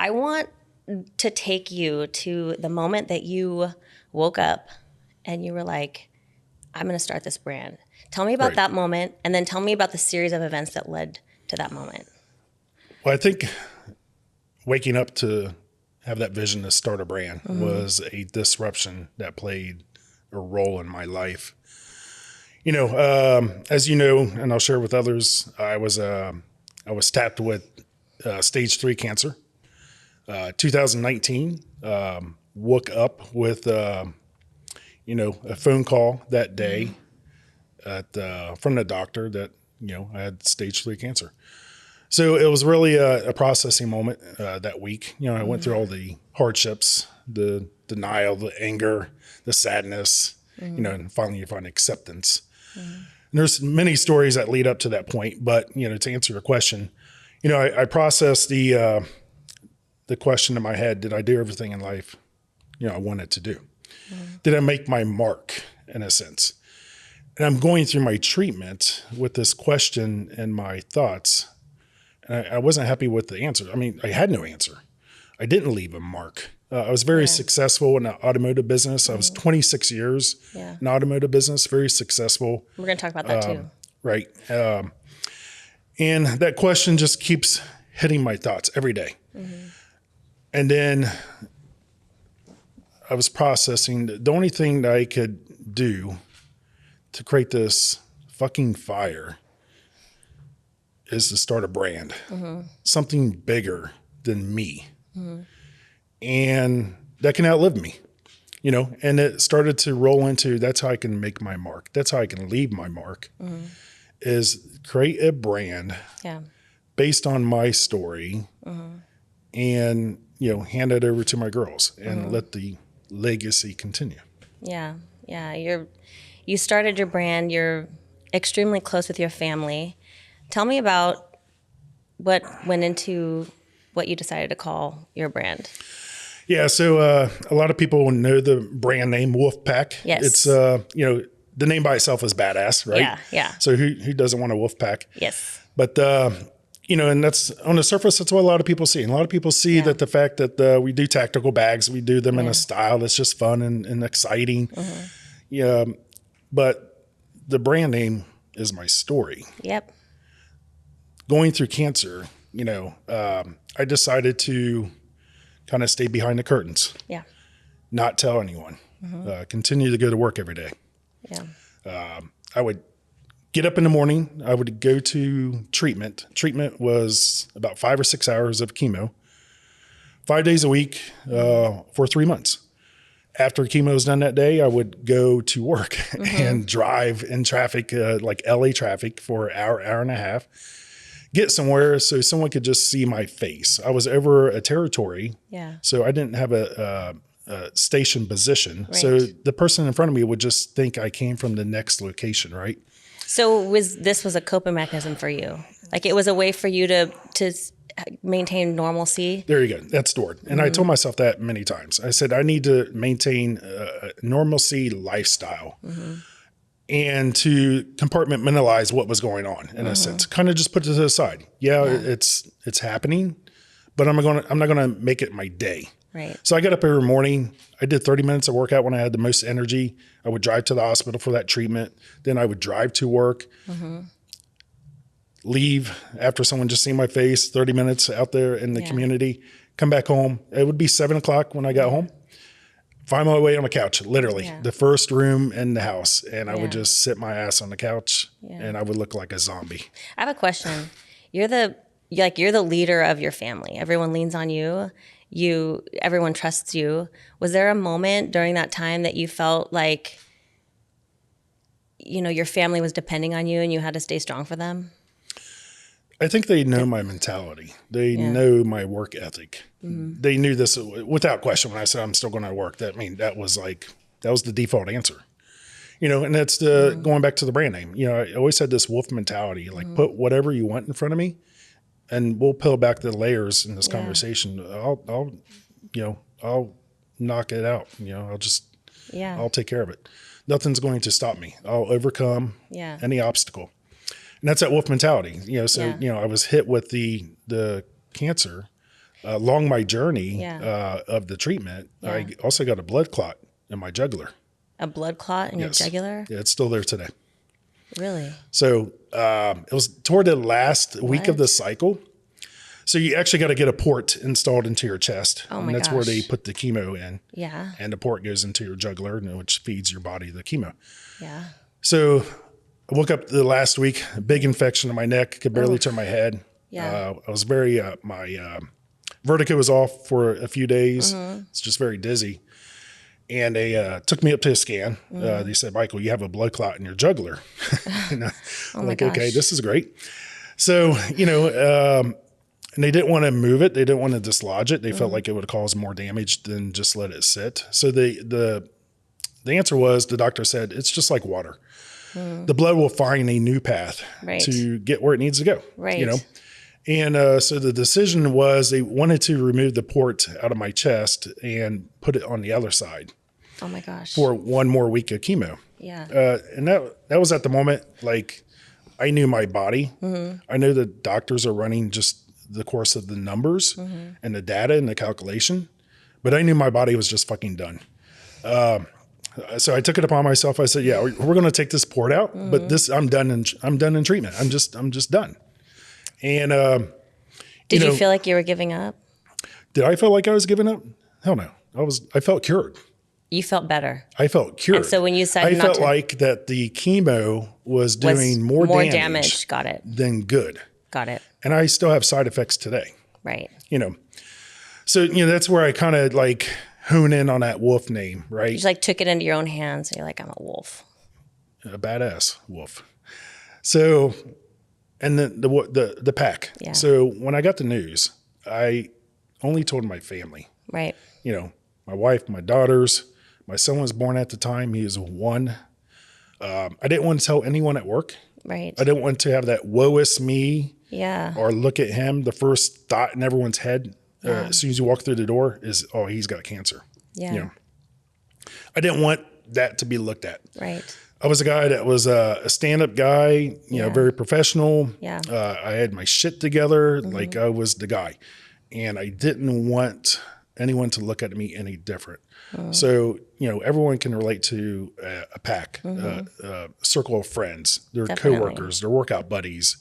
I want to take you to the moment that you woke up and you were like, I'm going to start this brand. Tell me about that moment, and then tell me about the series of events that led to that moment. Well, I think waking up to have that vision to start a brand was a disruption that played a role in my life. As you know, and I'll share with others, I was tapped with stage 3 cancer. 2019, woke up with a phone call that day from the doctor that I had stage 3 cancer. So it was really a processing moment that week. I went through all the hardships, the denial, the anger, the sadness, and finally you find acceptance. And there's many stories that lead up to that point, but to answer your question, I processed the question in my head: did I do everything in life I wanted to do? Did I make my mark, in a sense? And I'm going through my treatment with this question in my thoughts, and I wasn't happy with the answer. I mean, I had no answer. I didn't leave a mark. I was very successful in the automotive business. I was 26 years in automotive business, very successful. We're going to talk about that too. Right. And that question just keeps hitting my thoughts every day. And then I was processing the only thing that I could do to create this fucking fire is to start a brand, something bigger than me. And that can outlive me, and it started to roll into, that's how I can make my mark. That's how I can leave my mark, is create a brand based on my story and, hand it over to my girls and let the legacy continue. Yeah. Yeah. You started your brand. You're extremely close with your family. Tell me about what went into what you decided to call your brand. Yeah. So, a lot of people know the brand name WOLFpak. Yes. It's, the name by itself is badass, right? Yeah. So who doesn't want a WOLFpak? Yes. But, and that's on the surface, that's what a lot of people see. And a lot of people see that the fact that we do tactical bags, we do them in a style that's just fun and exciting. Yeah. But the brand name is my story. Yep. Going through cancer, I decided to kind of stay behind the curtains. Yeah. Not tell anyone. Continue to go to work every day. Yeah. I would get up in the morning. I would go to treatment. Treatment was about 5 or 6 hours of chemo, 5 days a week for 3 months. After chemo was done that day, I would go to work and drive in traffic, like LA traffic, for an hour and a half, get somewhere so someone could just see my face. I was over a territory, so I didn't have a station position. Right. So the person in front of me would just think I came from the next location, right? So this was a coping mechanism for you? Like, it was a way for you to maintain normalcy? There you go. That's the word. And I told myself that many times. I said, I need to maintain a normalcy lifestyle and to compartmentalize what was going on, in a sense, kind of just put it to the side. Yeah. It's happening, but I'm not going to make it my day. Right. So I got up every morning. I did 30 minutes of workout when I had the most energy. I would drive to the hospital for that treatment. Then I would drive to work, leave after someone just seen my face, 30 minutes out there in the community, come back home. It would be 7 o'clock when I got home. Find my way on the couch, literally the first room in the house. And I would just sit my ass on the couch and I would look like a zombie. I have a question. You're the leader of your family. Everyone leans on you. Everyone trusts you. Was there a moment during that time that you felt like, your family was depending on you and you had to stay strong for them? I think they know my mentality. They know my work ethic. They knew this without question. When I said I'm still going to work, that was the default answer. And that's going back to the brand name. I always had this wolf mentality, like put whatever you want in front of me, and we'll peel back the layers in this conversation. I'll knock it out. I'll take care of it. Nothing's going to stop me. I'll overcome any obstacle. And that's that wolf mentality. I was hit with the cancer. along my journey Yeah. of the treatment, Yeah. I also got a blood clot in my jugular. A blood clot in your jugular? Yeah, it's still there today. Really? So it was toward the last week of the cycle. So you actually got to get a port installed into your chest. Oh my and that's where they gosh. put the chemo in. Yeah. And the port goes into your jugular, which feeds your body the chemo. Yeah. So I woke up the last week, a big infection in my neck, could barely turn my head. Yeah. I was very, my vertigo was off for a few days. It's just very dizzy. And they took me up to a scan. They said, Michael, you have a blood clot in your jugular. And I'm like, okay, this is great. So, and they didn't want to move it. They didn't want to dislodge it. They felt like it would cause more damage than just let it sit. So the answer was, the doctor said, it's just like water. The blood will find a new path to get where it needs to go. Right. And so the decision was they wanted to remove the port out of my chest and put it on the other side. Oh my gosh. For one more week of chemo. Yeah. And that was at the moment, like, I knew my body. I know the doctors are running just the course of the numbers and the data and the calculation, but I knew my body was just fucking done. So I took it upon myself. I said, yeah, we're going to take this port out, but I'm done in treatment. I'm just done. And, did you feel like you were giving up? Did I feel like I was giving up? Hell no. I felt cured. You felt better. I felt cured. And so when you said I felt like that the chemo was doing more damage Got it. than good. Got it. And I still have side effects today. Right. So, that's where I kind of like hone in on that wolf name, right? You just like took it into your own hands and you're like, I'm a wolf. A badass wolf. So, and the pack. Yeah. So when I got the news, I only told my family. Right. My wife, my daughters. My son was born at the time. He was 1. I didn't want to tell anyone at work. Right. I didn't want to have that woe is me. Yeah. Or look at him. The first thought in everyone's head as soon as you walk through the door is, oh, he's got cancer. Yeah. I didn't want that to be looked at. Right. I was a guy that was a stand-up guy, very professional. Yeah. I had my shit together. Like I was the guy. And I didn't want anyone to look at me any different. So, everyone can relate to a pack, a circle of friends, their coworkers, their workout buddies.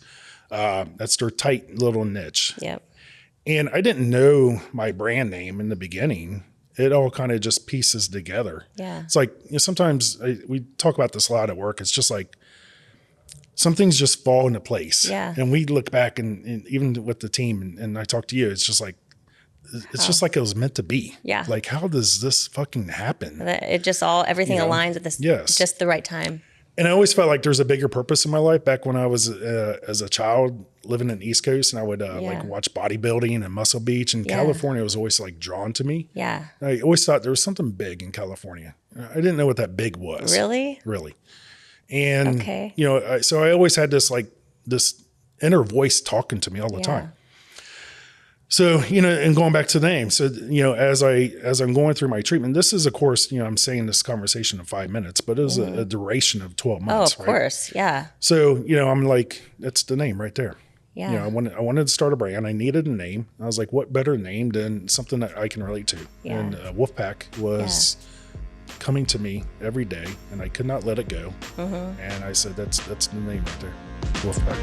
That's their tight little niche. Yep. And I didn't know my brand name in the beginning. It all kind of just pieces together. Yeah. It's like, sometimes we talk about this a lot at work. It's just like some things just fall into place. Yeah. And we look back and even with the team and I talk to you, it's just like, just like it was meant to be. Yeah. Like, how does this fucking happen? It just everything aligns at this, just the right time. And I always felt like there's a bigger purpose in my life. Back when I was as a child living in the East Coast, and I would like watch bodybuilding and Muscle Beach, and California was always like drawn to me. Yeah. I always thought there was something big in California. I didn't know what that big was. Really? And so I always had this inner voice talking to me all the time. So, and going back to the name. So, as I'm going through my treatment, this is, of course, I'm saying this conversation in 5 minutes, but it was a duration of 12 months. Oh, of course. Yeah. So, I'm like, that's the name right there. Yeah. I wanted to start a brand. I needed a name. I was like, what better name than something that I can relate to? Yeah. And WOLFpak was coming to me every day, and I could not let it go. And I said, that's the name right there. WOLFpak.